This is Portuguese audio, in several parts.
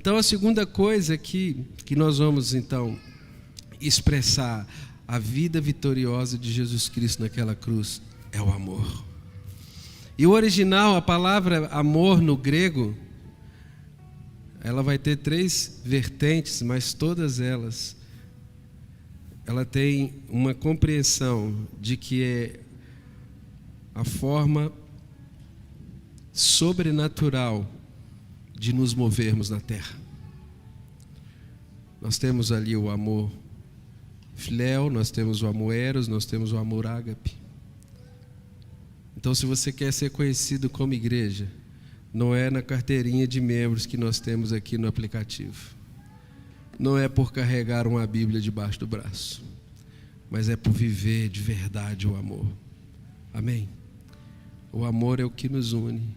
Então a segunda coisa que nós vamos então expressar a vida vitoriosa de Jesus Cristo naquela cruz é o amor. E o original, a palavra amor no grego, ela vai ter 3 vertentes, mas todas elas, ela tem uma compreensão de que é a forma sobrenatural de nos movermos na terra. Nós temos ali o amor filéu, nós temos o amor eros, nós temos o amor ágape. Então, se você quer ser conhecido como igreja, não é na carteirinha de membros que nós temos aqui no aplicativo. Não é por carregar uma Bíblia debaixo do braço, mas é por viver de verdade o amor. Amém? O amor é o que nos une.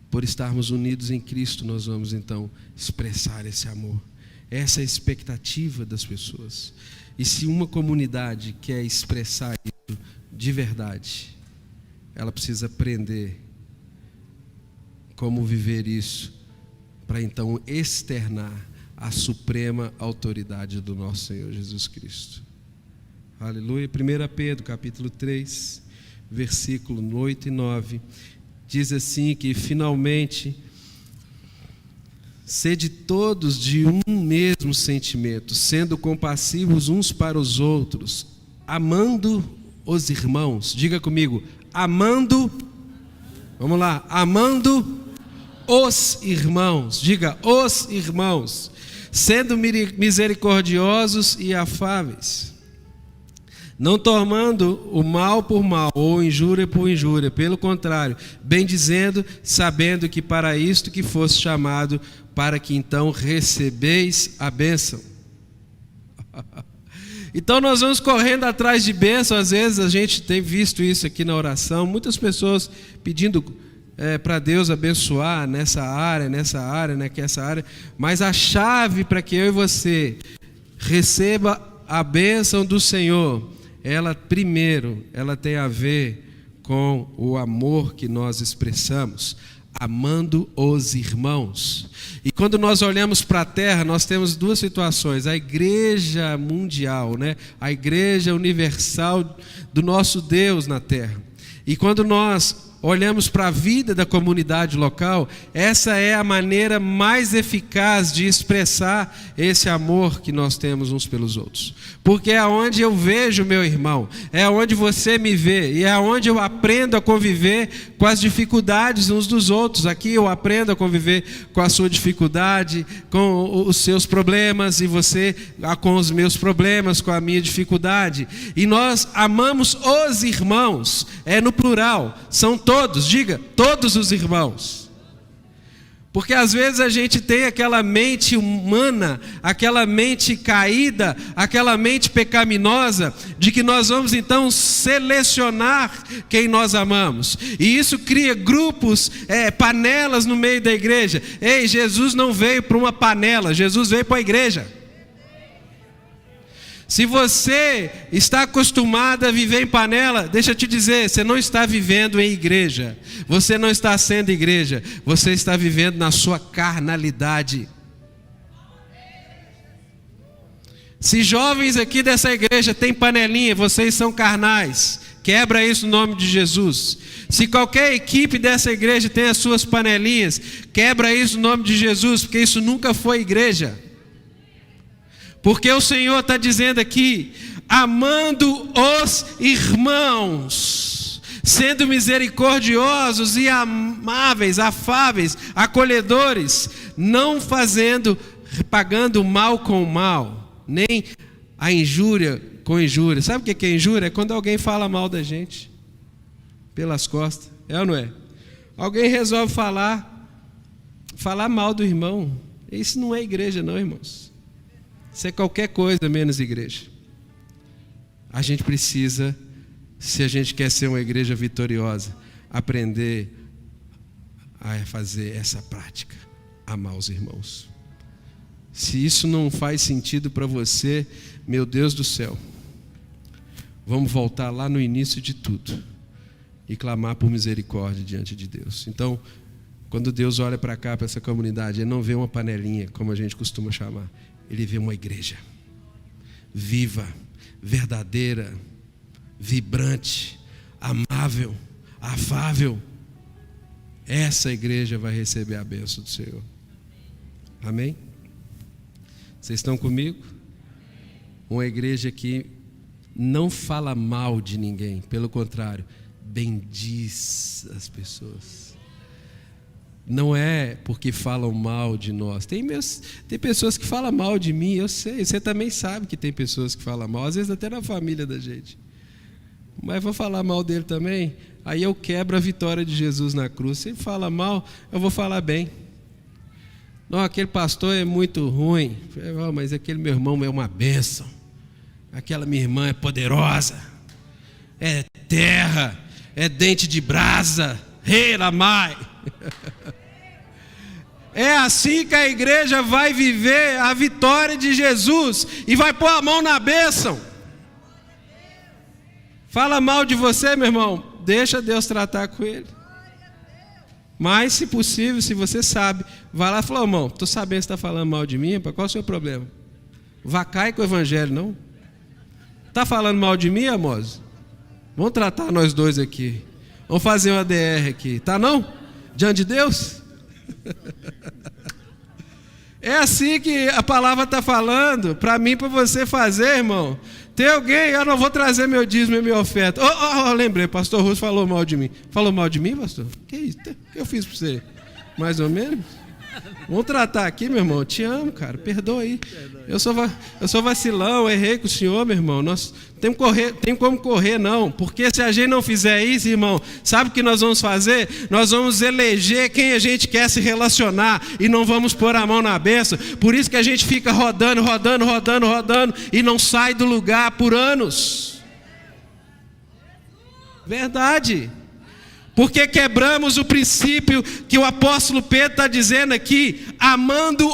Por estarmos unidos em Cristo, nós vamos então expressar esse amor. Essa é a expectativa das pessoas. E se uma comunidade quer expressar isso de verdade, ela precisa aprender como viver isso, para então externar a suprema autoridade do nosso Senhor Jesus Cristo. Aleluia. 1 Pedro, capítulo 3, versículo 8 e 9, diz assim que finalmente sede todos de um mesmo sentimento, sendo compassivos uns para os outros, amando os irmãos. Diga comigo, amando, vamos lá, amando os irmãos. Diga, os irmãos, sendo misericordiosos e afáveis, não tomando o mal por mal, ou injúria por injúria, pelo contrário, bendizendo, sabendo que para isto que fosse chamado, para que então recebeis a bênção. Então nós vamos correndo atrás de bênção. Às vezes a gente tem visto isso aqui na oração, muitas pessoas pedindo para Deus abençoar nessa área, essa área, mas a chave para que eu e você receba a bênção do Senhor, ela tem a ver com o amor que nós expressamos, amando os irmãos. E quando nós olhamos para a terra, nós temos 2 situações: a igreja mundial, a igreja universal do nosso Deus na terra. E quando nós olhamos para a vida da comunidade local, essa é a maneira mais eficaz de expressar esse amor que nós temos uns pelos outros. Porque é onde eu vejo meu irmão, é onde você me vê, e é onde eu aprendo a conviver com as dificuldades uns dos outros. Aqui eu aprendo a conviver com a sua dificuldade, com os seus problemas, e você com os meus problemas, com a minha dificuldade. E nós amamos os irmãos, é no plural, são todos, diga, todos os irmãos. Porque às vezes a gente tem aquela mente humana, aquela mente caída, aquela mente pecaminosa, de que nós vamos então selecionar quem nós amamos. E isso cria grupos, panelas no meio da igreja. Ei, Jesus não veio para uma panela, Jesus veio para a igreja. Se você está acostumado a viver em panela, deixa eu te dizer, você não está vivendo em igreja. Você não está sendo igreja. Você está vivendo na sua carnalidade. Se jovens aqui dessa igreja têm panelinha, vocês são carnais. Quebra isso no nome de Jesus. Se qualquer equipe dessa igreja tem as suas panelinhas, quebra isso no nome de Jesus, porque isso nunca foi igreja. Porque o Senhor está dizendo aqui, amando os irmãos, sendo misericordiosos e amáveis, afáveis, acolhedores, não pagando mal com mal, nem a injúria com injúria. Sabe o que é injúria? É quando alguém fala mal da gente, pelas costas, é ou não é? Alguém resolve falar mal do irmão. Isso não é igreja não, irmãos. Isso é qualquer coisa menos igreja. A gente precisa, se a gente quer ser uma igreja vitoriosa, aprender a fazer essa prática, amar os irmãos. Se isso não faz sentido para você, meu Deus do céu, vamos voltar lá no início de tudo e clamar por misericórdia diante de Deus. Então, Quando Deus olha para cá, para essa comunidade, Ele não vê uma panelinha, como a gente costuma chamar. Ele vê uma igreja viva, verdadeira, vibrante, amável, afável. Essa igreja vai receber a bênção do Senhor. Amém? Vocês estão comigo? Uma igreja que não fala mal de ninguém, pelo contrário, bendiz as pessoas. Não é porque falam mal de nós. Tem pessoas que falam mal de mim, eu sei. Você também sabe que tem pessoas que falam mal, às vezes até na família da gente. Mas vou falar mal dele também, aí eu quebro a vitória de Jesus na cruz. Se ele fala mal, eu vou falar bem. Não, aquele pastor é muito ruim. Mas aquele meu irmão é uma bênção. Aquela minha irmã é poderosa. É terra, é dente de brasa. Rei Lamai. É assim que a igreja vai viver a vitória de Jesus e vai pôr a mão na bênção. Fala mal de você, meu irmão, deixa Deus tratar com ele. Mas, se possível, se você sabe, vai lá e fala: irmão, estou sabendo que você está falando mal de mim, qual é o seu problema? Vacai com o evangelho, não? Está falando mal de mim, Amós? Vamos tratar nós dois aqui. Vamos fazer uma DR aqui, tá não? Diante de Deus? É assim que a palavra está falando, para mim, para você fazer, irmão. Tem alguém, eu não vou trazer meu dízimo e minha oferta. Lembrei, pastor Russo falou mal de mim. Falou mal de mim, pastor? Que isso? O que eu fiz para você? Mais ou menos? Vamos tratar aqui, meu irmão. Eu te amo, cara. Perdoa aí. Eu sou vacilão, errei com o senhor, meu irmão. Nós tem como correr, não. Porque se a gente não fizer isso, irmão, sabe o que nós vamos fazer? Nós vamos eleger quem a gente quer se relacionar e não vamos pôr a mão na bênção. Por isso que a gente fica rodando e não sai do lugar por anos. Verdade. Porque quebramos o princípio que o apóstolo Pedro está dizendo aqui, amando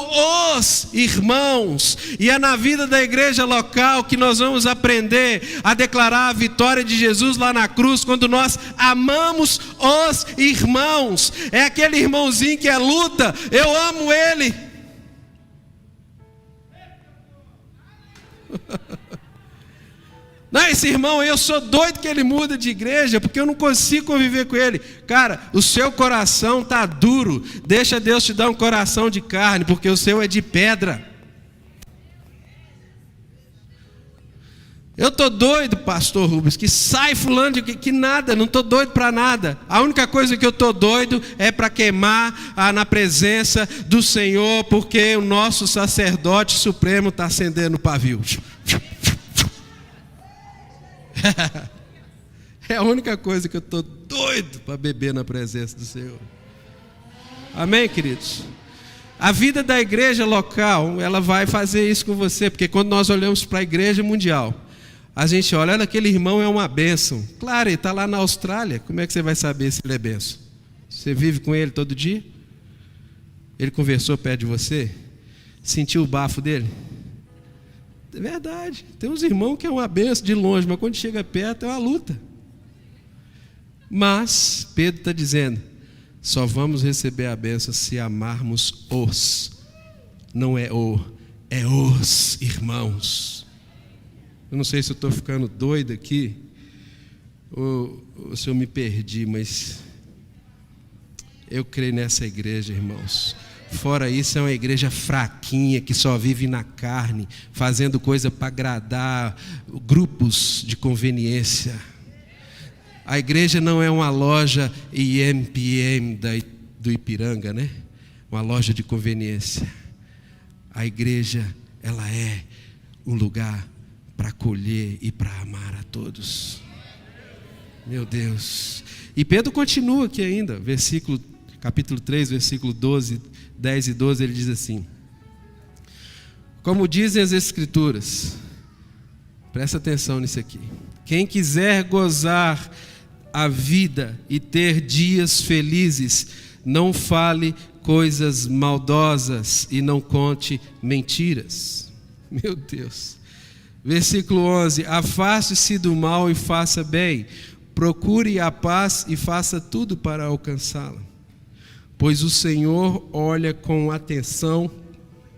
os irmãos. E é na vida da igreja local que nós vamos aprender a declarar a vitória de Jesus lá na cruz, quando nós amamos os irmãos. É aquele irmãozinho que é luta, eu amo ele. Não, esse irmão, eu sou doido que ele muda de igreja, porque eu não consigo conviver com ele. Cara, o seu coração está duro. Deixa Deus te dar um coração de carne, porque o seu é de pedra. Eu estou doido, pastor Rubens, que sai fulano que nada, não estou doido para nada. A única coisa que eu estou doido é para queimar na presença do Senhor, porque o nosso sacerdote supremo está acendendo o pavio. É a única coisa que eu estou doido para beber na presença do Senhor. Amém, queridos? A vida da igreja local, ela vai fazer isso com você, porque quando nós olhamos para a igreja mundial, a gente olha, aquele irmão é uma bênção. Claro, ele está lá na Austrália, como é que você vai saber se ele é bênção? Você vive com ele todo dia? Ele conversou perto de você? Sentiu o bafo dele? É verdade, tem uns irmãos que é uma benção de longe, mas quando chega perto é uma luta. Mas Pedro está dizendo, só vamos receber a benção se amarmos os, não é é os irmãos. Eu não sei se eu estou ficando doido aqui, ou se eu me perdi, mas eu creio nessa igreja, irmãos. Fora isso, é uma igreja fraquinha, que só vive na carne, fazendo coisa para agradar grupos de conveniência. A igreja não é uma loja IMPM do Ipiranga, né? Uma loja de conveniência. A igreja, ela é um lugar para acolher e para amar a todos. Meu Deus. E Pedro continua aqui ainda, capítulo 3, versículo 10 e 12, ele diz assim: como dizem as Escrituras, presta atenção nisso aqui, quem quiser gozar a vida e ter dias felizes, não fale coisas maldosas e não conte mentiras. Meu Deus. Versículo 11: afaste-se do mal e faça bem, procure a paz e faça tudo para alcançá-la. pois o Senhor olha com atenção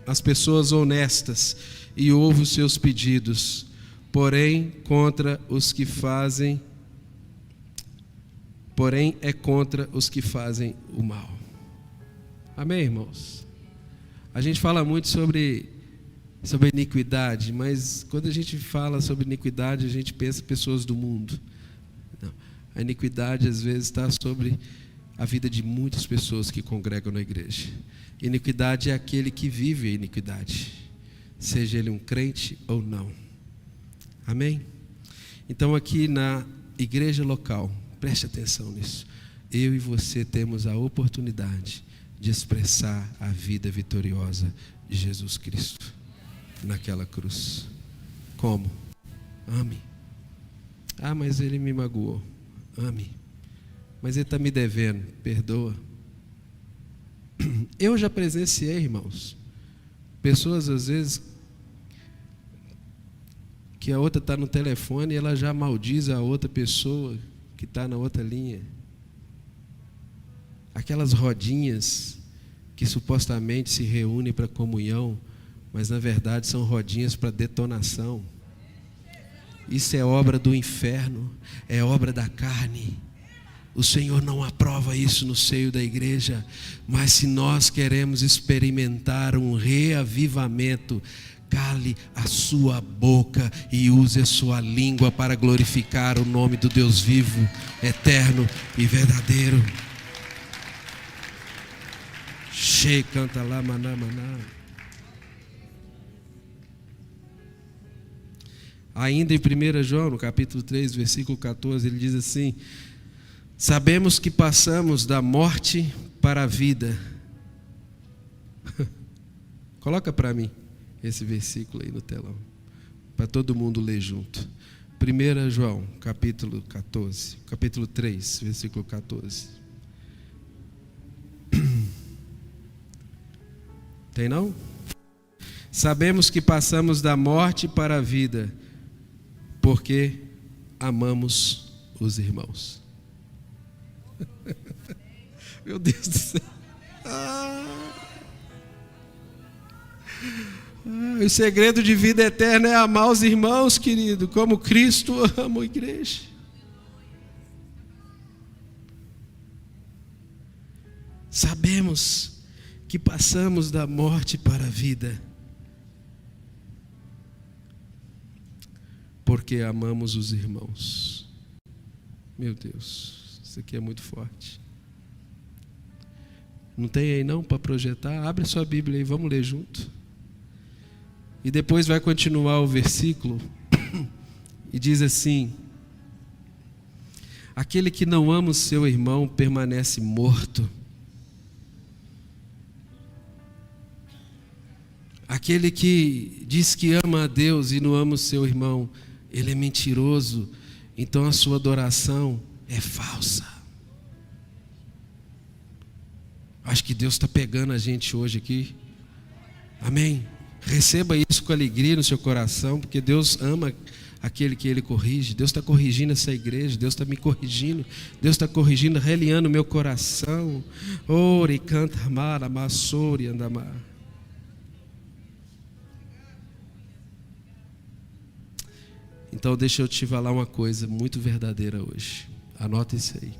as pessoas honestas e ouve os seus pedidos, porém é contra os que fazem o mal. Amém, irmãos? A gente fala muito sobre iniquidade, mas quando a gente fala sobre iniquidade, a gente pensa em pessoas do mundo. Não. A iniquidade às vezes está sobre a vida de muitas pessoas que congregam na igreja. Iniquidade é aquele que vive a iniquidade, seja ele um crente ou não. Amém? Então aqui na igreja local, preste atenção nisso, eu e você temos a oportunidade de expressar a vida vitoriosa de Jesus Cristo naquela cruz. Como? Ame. Ah, mas ele me magoou. Ame. Mas ele está me devendo. Perdoa. Eu já presenciei, irmãos, pessoas às vezes que a outra está no telefone e ela já maldiz a outra pessoa que está na outra linha. Aquelas rodinhas que supostamente se reúnem para comunhão, mas na verdade são rodinhas para detonação. Isso é obra do inferno, é obra da carne. O Senhor não aprova isso no seio da igreja, mas se nós queremos experimentar um reavivamento, cale a sua boca e use a sua língua para glorificar o nome do Deus vivo, eterno e verdadeiro. Che canta lá, maná, maná. Ainda em 1 João, no capítulo 3, versículo 14, ele diz assim: sabemos que passamos da morte para a vida. Coloca para mim esse versículo aí no telão, para todo mundo ler junto. 1 João, capítulo 3, versículo 14. Tem não? Sabemos que passamos da morte para a vida, porque amamos os irmãos. Meu Deus do céu. O segredo de vida eterna é amar os irmãos, querido, como Cristo ama a igreja. Sabemos que passamos da morte para a vida, porque amamos os irmãos. Meu Deus, isso aqui é muito forte. Não tem aí não para projetar? Abre a sua Bíblia aí, vamos ler junto. E depois vai continuar o versículo e diz assim: aquele que não ama o seu irmão permanece morto. Aquele que diz que ama a Deus e não ama o seu irmão, ele é mentiroso, então a sua adoração é falsa. Acho que Deus está pegando a gente hoje aqui. Amém? Receba isso com alegria no seu coração, porque Deus ama aquele que Ele corrige. Deus está corrigindo essa igreja, Deus está me corrigindo, Deus está corrigindo, reliando o meu coração. Ore, canta, amara, massori, andamar. Então deixa eu te falar uma coisa muito verdadeira hoje. Anota isso aí.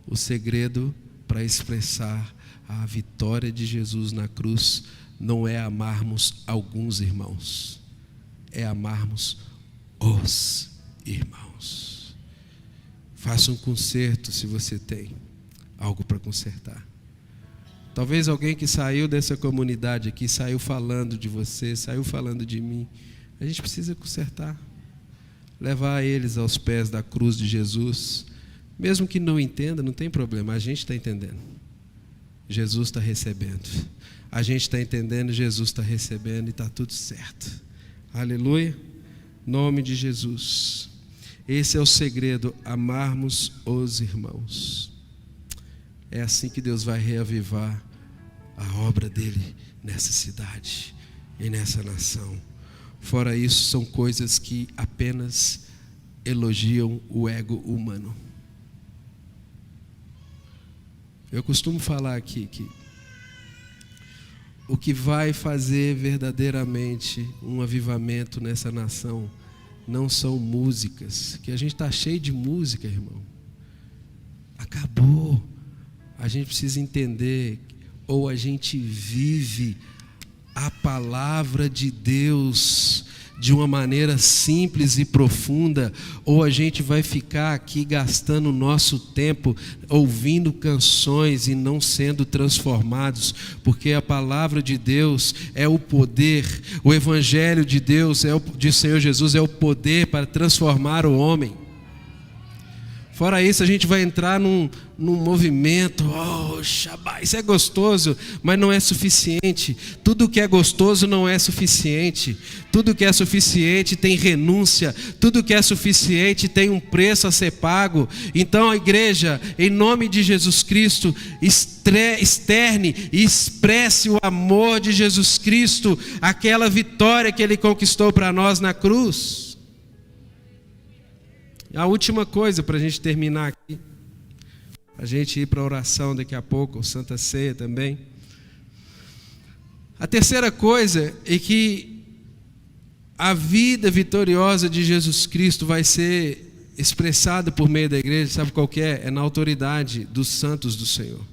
O segredo para expressar a vitória de Jesus na cruz não é amarmos alguns irmãos, é amarmos os irmãos. Faça um conserto se você tem algo para consertar. Talvez alguém que saiu dessa comunidade aqui, saiu falando de você, saiu falando de mim. A gente precisa consertar. Levar eles aos pés da cruz de Jesus, mesmo que não entenda, não tem problema, a gente está entendendo. Jesus está recebendo. A gente está entendendo, Jesus está recebendo e está tudo certo. Aleluia. Nome de Jesus. Esse é o segredo, amarmos os irmãos. É assim que Deus vai reavivar a obra dele nessa cidade e nessa nação. Fora isso, são coisas que apenas elogiam o ego humano. Eu costumo falar aqui que o que vai fazer verdadeiramente um avivamento nessa nação não são músicas, que a gente está cheio de música, irmão. Acabou. A gente precisa entender, ou a gente vive a palavra de Deus de uma maneira simples e profunda, ou a gente vai ficar aqui gastando o nosso tempo ouvindo canções e não sendo transformados, porque a palavra de Deus é o poder, o evangelho de Deus, de Senhor Jesus, é o poder para transformar o homem. Fora isso, a gente vai entrar num movimento, isso é gostoso, mas não é suficiente. Tudo que é gostoso não é suficiente. Tudo que é suficiente tem renúncia. Tudo que é suficiente tem um preço a ser pago. Então a igreja, em nome de Jesus Cristo, externe e expresse o amor de Jesus Cristo, aquela vitória que Ele conquistou para nós na cruz. A última coisa para a gente terminar aqui, a gente ir para a oração daqui a pouco, Santa Ceia também. A terceira coisa é que a vida vitoriosa de Jesus Cristo vai ser expressada por meio da igreja, sabe qual que é? É na autoridade dos santos do Senhor.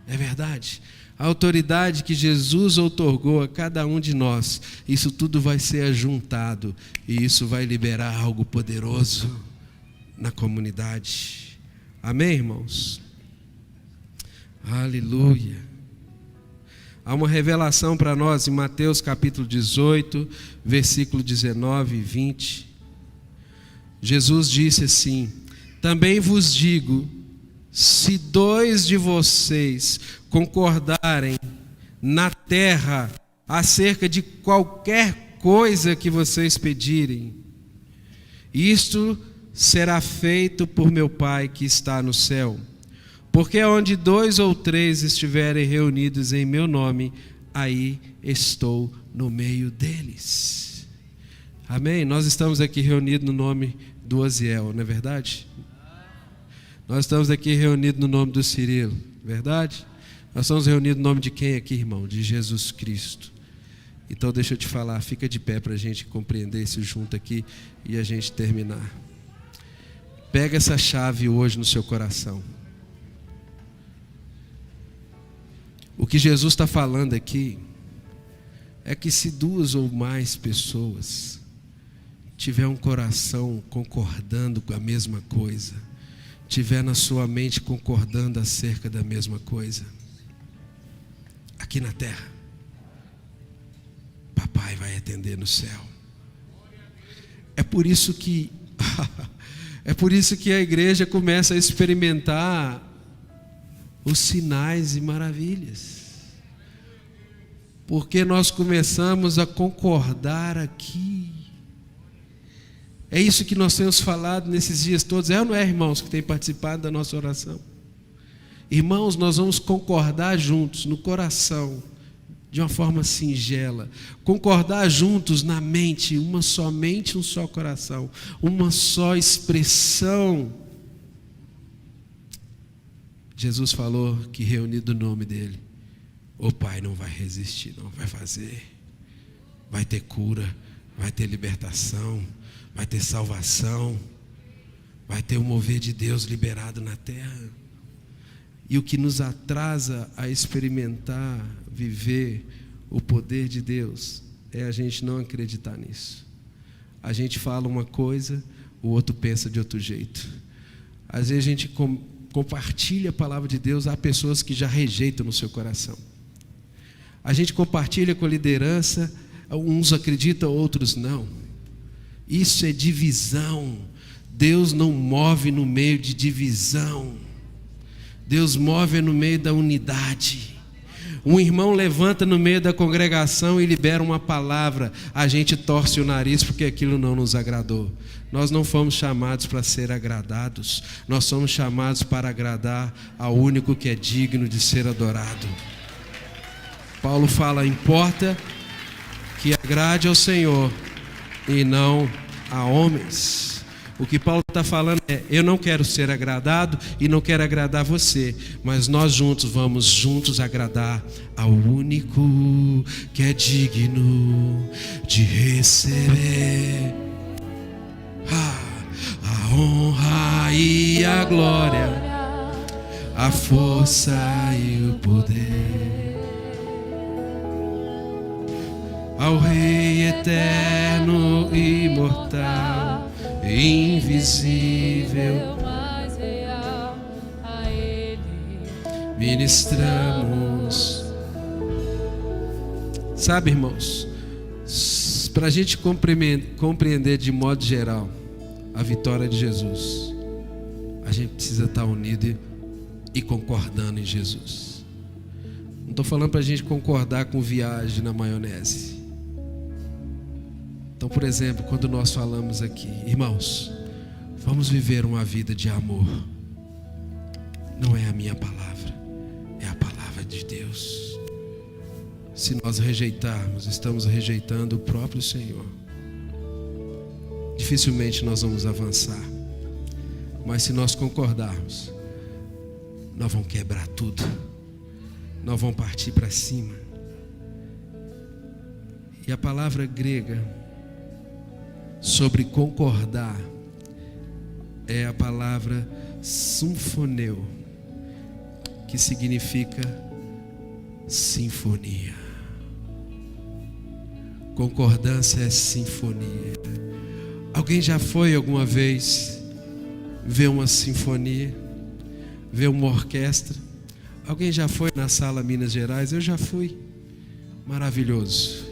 É verdade. A autoridade que Jesus outorgou a cada um de nós, isso tudo vai ser ajuntado e isso vai liberar algo poderoso na comunidade. Amém, irmãos? Aleluia. Há uma revelação para nós em Mateus capítulo 18, versículo 19 e 20. Jesus disse assim: também vos digo, se 2 de vocês concordarem na terra acerca de qualquer coisa que vocês pedirem, isto será feito por meu Pai que está no céu. Porque onde 2 ou 3 estiverem reunidos em meu nome, aí estou no meio deles. Amém? Nós estamos aqui reunidos no nome do Oziel, não é verdade? Nós estamos aqui reunidos no nome do Cirilo, verdade? Nós estamos reunidos no nome de quem aqui, irmão? De Jesus Cristo. Então deixa eu te falar, fica de pé para a gente compreender isso junto aqui e a gente terminar. Pega essa chave hoje no seu coração. O que Jesus está falando aqui é que se 2 ou mais pessoas tiver um coração concordando com a mesma coisa, tiver na sua mente concordando acerca da mesma coisa, aqui na terra, papai vai atender no céu. É por isso que a igreja começa a experimentar os sinais e maravilhas, porque nós começamos a concordar aqui. É isso que nós temos falado nesses dias todos. É ou não é, irmãos, que têm participado da nossa oração? Irmãos, nós vamos concordar juntos no coração, de uma forma singela, concordar juntos na mente, uma só mente, um só coração, uma só expressão. Jesus falou que reunido no nome dele, o Pai não vai resistir, não vai fazer. Vai ter cura, vai ter libertação, vai ter salvação, vai ter o mover de Deus liberado na terra. E o que nos atrasa a experimentar, viver o poder de Deus, é a gente não acreditar nisso. A gente fala uma coisa, o outro pensa de outro jeito. Às vezes a gente compartilha a palavra de Deus, há pessoas que já rejeitam no seu coração. A gente compartilha com a liderança, uns acreditam, outros não. Isso é divisão. Deus não move no meio de divisão. Deus move no meio da unidade. Um irmão levanta no meio da congregação e libera uma palavra, a gente torce o nariz porque aquilo não nos agradou. Nós não fomos chamados para ser agradados, nós somos chamados para agradar ao único que é digno de ser adorado. Paulo fala, importa que agrade ao Senhor e não a homens. O que Paulo está falando é: eu não quero ser agradado e não quero agradar você, mas nós juntos vamos juntos agradar ao único que é digno de receber a honra e a glória, a força e o poder, ao Rei eterno e imortal, invisível, mais real, a Ele ministramos. Sabe, irmãos, para a gente compreender de modo geral a vitória de Jesus, a gente precisa estar unido e concordando em Jesus. Não estou falando para a gente concordar com viagem na maionese. Então, por exemplo, quando nós falamos aqui, irmãos, vamos viver uma vida de amor. Não é a minha palavra, é a palavra de Deus. Se nós rejeitarmos, estamos rejeitando o próprio Senhor. Dificilmente nós vamos avançar. Mas se nós concordarmos, nós vamos quebrar tudo. Nós vamos partir para cima. E a palavra grega sobre concordar é a palavra symphoneo, que significa sinfonia. Concordância é sinfonia. Alguém já foi alguma vez ver uma sinfonia, ver uma orquestra? Alguém já foi na sala Minas Gerais? Eu já fui. Maravilhoso.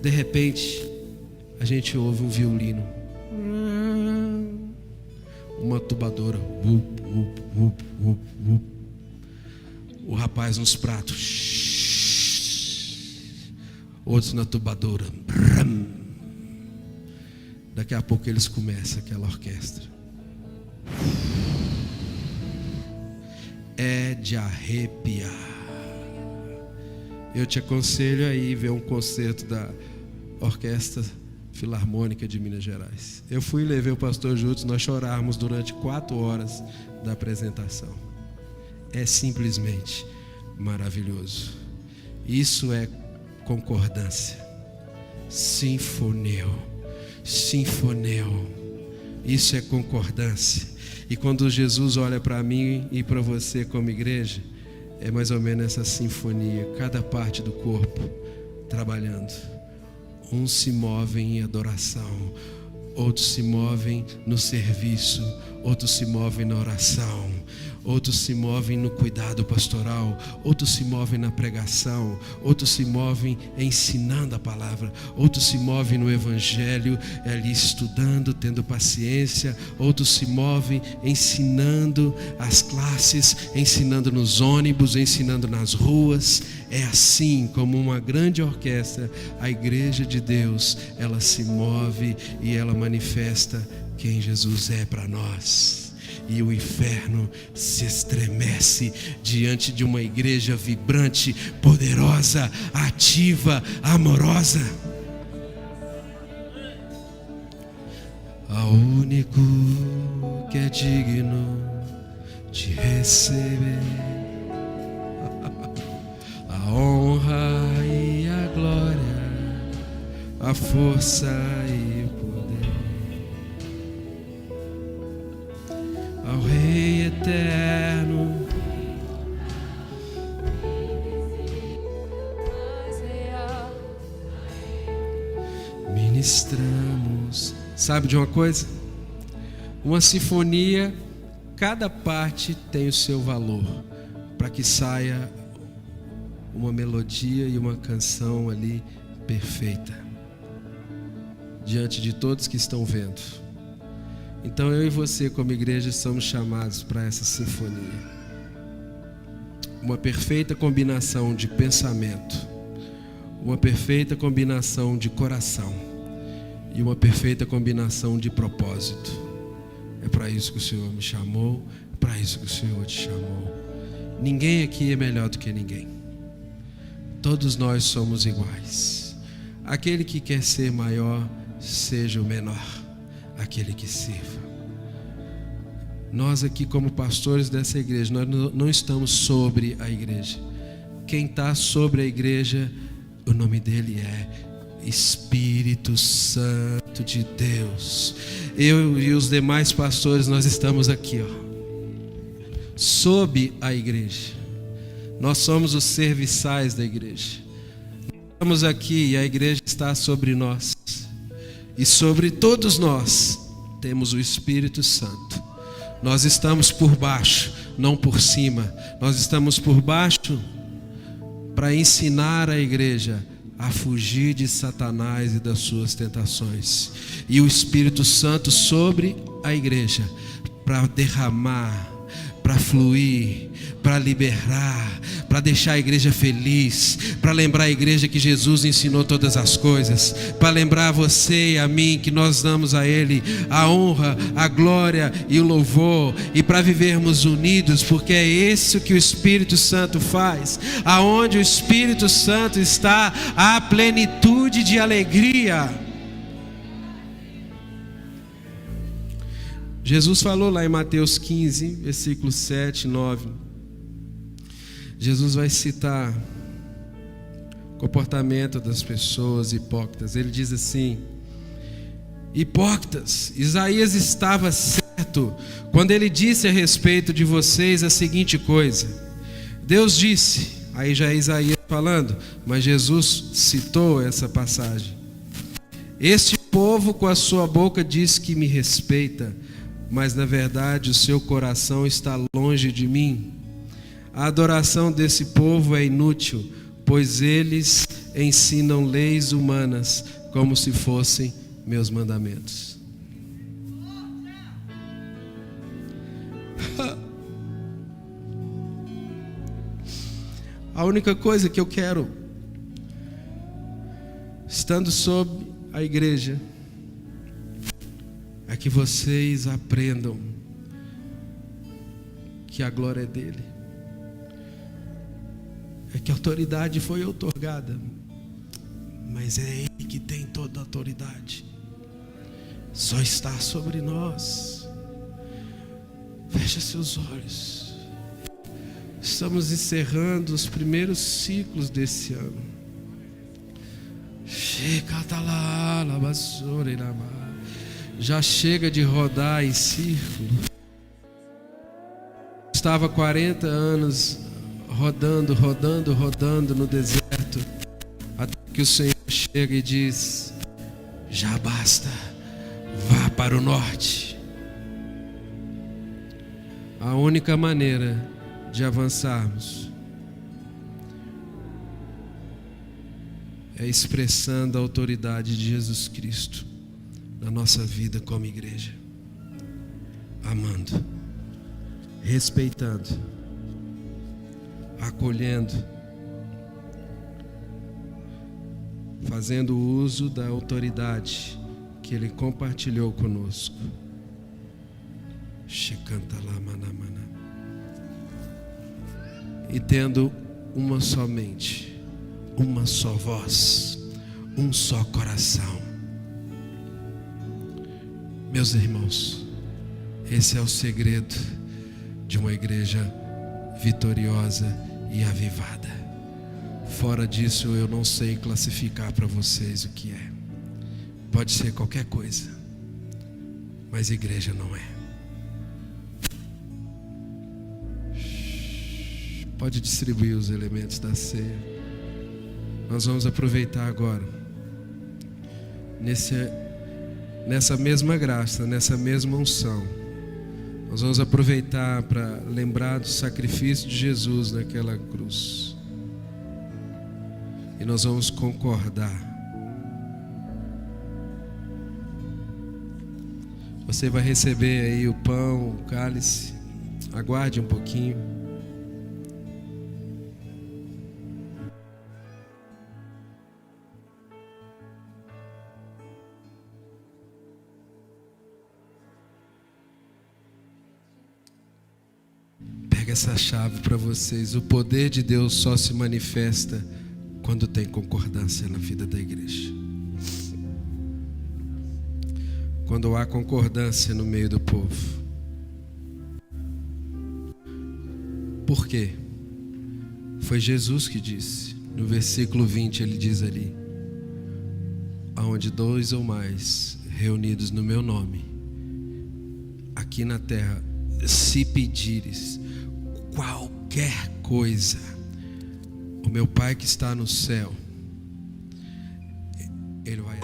De repente, a gente ouve um violino, uma tubadora, o rapaz nos pratos, outros na tubadora. Daqui a pouco eles começam aquela orquestra. É de arrepiar. Eu te aconselho aí ver um concerto da Orquestra Filarmônica de Minas Gerais. Eu fui e levei o pastor juntos, nós choramos durante 4 horas da apresentação. É simplesmente maravilhoso. Isso é concordância. Sinfoneu. Isso é concordância. E quando Jesus olha para mim e para você como igreja, é mais ou menos essa sinfonia, cada parte do corpo trabalhando. Uns se movem em adoração, outros se movem no serviço, outros se movem na oração, outros se movem no cuidado pastoral, outros se movem na pregação, outros se movem ensinando a palavra, outros se movem no evangelho, ali estudando, tendo paciência, outros se movem ensinando as classes, ensinando nos ônibus, ensinando nas ruas. É assim como uma grande orquestra, a igreja de Deus, ela se move e ela manifesta quem Jesus é para nós. E o inferno se estremece diante de uma igreja vibrante, poderosa, ativa, amorosa. Ao único que é digno de receber a honra e a glória, a força e o poder, ao Rei eterno, ministramos. Sabe de uma coisa? Uma sinfonia, cada parte tem o seu valor, para que saia uma melodia e uma canção ali perfeita, diante de todos que estão vendo. Então eu e você como igreja somos chamados para essa sinfonia. Uma perfeita combinação de pensamento, uma perfeita combinação de coração e uma perfeita combinação de propósito. É para isso que o Senhor me chamou, é para isso que o Senhor te chamou. Ninguém aqui é melhor do que ninguém. Todos nós somos iguais. Aquele que quer ser maior, seja o menor. aquele que sirva. Nós aqui como pastores dessa igreja, nós não estamos sobre a igreja. Quem está sobre a igreja, o nome dele é Espírito Santo de Deus. Eu e os demais pastores, nós estamos aqui, sob a igreja. Nós somos os serviçais da igreja. Estamos aqui e a igreja está sobre nós. E sobre todos nós temos o Espírito Santo. Nós estamos por baixo, não por cima. Nós estamos por baixo para ensinar a igreja a fugir de Satanás e das suas tentações. E o Espírito Santo sobre a igreja para derramar, para fluir, para liberar, para deixar a igreja feliz, para lembrar a igreja que Jesus ensinou todas as coisas, para lembrar você e a mim que nós damos a Ele a honra, a glória e o louvor, e para vivermos unidos, porque é isso que o Espírito Santo faz. Aonde o Espírito Santo está, há plenitude de alegria. Jesus falou lá em Mateus 15, versículos 7 e 9. Jesus vai citar o comportamento das pessoas hipócritas. Ele diz assim: hipócritas, Isaías estava certo quando ele disse a respeito de vocês a seguinte coisa. Deus disse, aí já é Isaías falando, mas Jesus citou essa passagem: este povo com a sua boca diz que me respeita, mas na verdade o seu coração está longe de mim. A adoração desse povo é inútil, pois eles ensinam leis humanas como se fossem meus mandamentos. A única coisa que eu quero, estando sob a igreja, é que vocês aprendam que a glória é dele, é que a autoridade foi outorgada, mas é ele que tem toda a autoridade, só está sobre nós. Feche seus olhos. Estamos encerrando os primeiros ciclos desse ano. Já chega de rodar em círculo. Estava 40 anos rodando no deserto, até que o Senhor chega e diz: já basta, vá para o norte. A única maneira de avançarmos é expressando a autoridade de Jesus Cristo na nossa vida como igreja, amando, respeitando, acolhendo, fazendo uso da autoridade que Ele compartilhou conosco. E tendo uma só mente, uma só voz, um só coração. Meus irmãos, esse é o segredo de uma igreja vitoriosa e avivada. Fora disso, eu não sei classificar para vocês o que é. Pode ser qualquer coisa, mas igreja não é. Pode distribuir os elementos da ceia. Nós vamos aproveitar agora, nessa mesma graça, nessa mesma unção. Nós vamos aproveitar para lembrar do sacrifício de Jesus naquela cruz. E nós vamos concordar. Você vai receber aí o pão, o cálice. Aguarde um pouquinho. Pega essa chave para vocês. O poder de Deus só se manifesta quando tem concordância na vida da igreja. quando há concordância no meio do povo. Por quê? Foi Jesus que disse. No versículo 20 ele diz ali: aonde 2 ou mais reunidos no meu nome, aqui na terra, se pedires qualquer coisa, o meu Pai que está no céu, Ele vai